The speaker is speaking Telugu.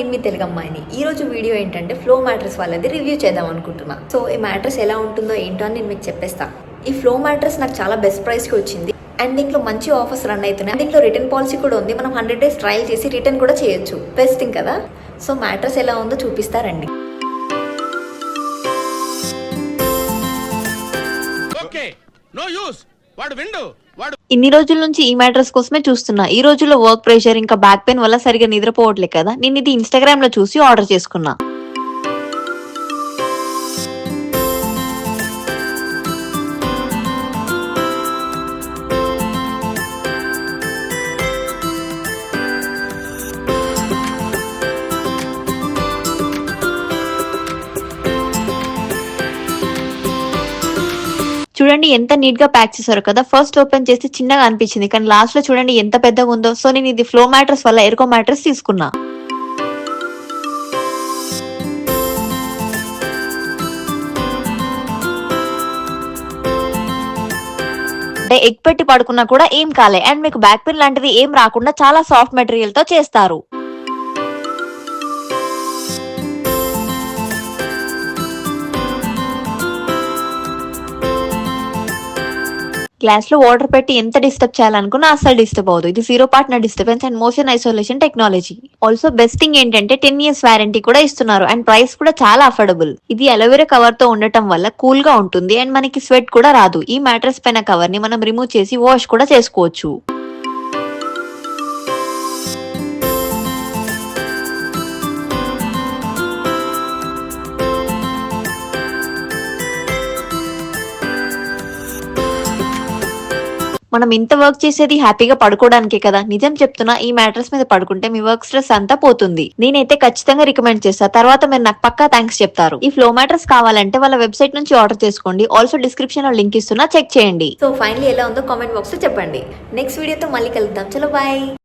నేను మీ తెలుగు అమ్మాయిని. ఈ రోజు వీడియో ఏంటంటే ఫ్లో మ్యాట్రెస్ వాళ్ళది రివ్యూ చేద్దాం అనుకుంటున్నా. సో ఈ మ్యాట్రెస్ ఎలా ఉంటుందో ఏంటో అని నేను మీకు చెప్పేస్తా. ఈ ఫ్లో మ్యాట్రెస్ నాకు చాలా బెస్ట్ ప్రైస్కి వచ్చింది అండ్ దీంట్లో మంచి ఆఫర్స్ రన్ అవుతున్నాయి. దీంట్లో రిటర్న్ పాలసీ కూడా ఉంది. మనం 100 days ట్రయల్ చేసి రిటర్న్ కూడా చేయొచ్చు. బెస్ట్ థింగ్ కదా. సో మ్యాట్రెస్ ఎలా ఉందో చూపిస్తారండి. ఇన్ని రోజుల నుంచి ఈ మ్యాట్రెస్ కోసమే చూస్తున్నా. ఈ రోజుల్లో వర్క్ ప్రెషర్ ఇంకా బ్యాక్ పెయిన్ వల్ల సరిగా నిద్రపోవట్లే కదా. నేను ఇది ఇన్స్టాగ్రామ్ లో చూసి ఆర్డర్ చేసుకున్నా. చూడండి ఎంత నీట్ గా ప్యాక్ చేశారు కదా. ఫస్ట్ ఓపెన్ చేస్తే చిన్నగా అనిపించింది కానీ లాస్ట్ లో చూడండి ఎంత పెద్దగా ఉందో. సో నేను ఇది ఫ్లో మ్యాట్రెస్ వల్ల ఎరుకో మ్యాట్రెస్ తీసుకున్నా. అంటే ఎగ్ పెట్టి పడుకున్నా కూడా ఏం కాలే అండ్ మీకు బ్యాక్ పెయిన్ లాంటిది ఏం రాకుండా చాలా సాఫ్ట్ మెటీరియల్ తో చేస్తారు. గ్లాస్ లో వాటర్ పెట్టి ఎంత డిస్టర్బ్ చేయాలనుకున్నా అసలు డిస్టర్బ్ అవ్వదు. ఇది 0 partner disturbance and motion isolation technology. Also best thing ఏంటంటే 10 years వారంటీ కూడా ఇస్తున్నారు అండ్ ప్రైస్ కూడా చాలా అఫోర్డబుల్. ఇది అలోవెరా కవర్ తో ఉండటం వల్ల కూల్ గా ఉంటుంది అండ్ మనకి స్వెట్ కూడా రాదు. ఈ మ్యాట్రెస్ పైన కవర్ ని మనం రిమూవ్ చేసి వాష్ కూడా చేసుకోవచ్చు. మనం ఇంత వర్క్ చేసేది హ్యాపీగా పడుకోవడానికే కదా. నిజం చెప్తున్నా, ఈ మ్యాట్రెస్ మీద పడుకుంటే మీ వర్క్ స్ట్రెస్ అంతా పోతుంది. నేనైతే ఖచ్చితంగా రికమెండ్ చేస్తా. తర్వాత మీరు నాకు పక్కా థ్యాంక్స్ చెప్తారు. ఈ ఫ్లో మ్యాట్రెస్ కావాలంటే వాళ్ళ వెబ్సైట్ నుంచి ఆర్డర్ చేసుకోండి. ఆల్సో డిస్క్రిప్షన్ లో లింక్ ఇస్తున్నా, చెక్ చేయండి. సో ఫైనలీ ఎలా ఉందో కామెంట్ బాక్స్ లో చెప్పండి. నెక్స్ట్ వీడియోతో మళ్ళీ కలుద్దాం. చలో బాయ్.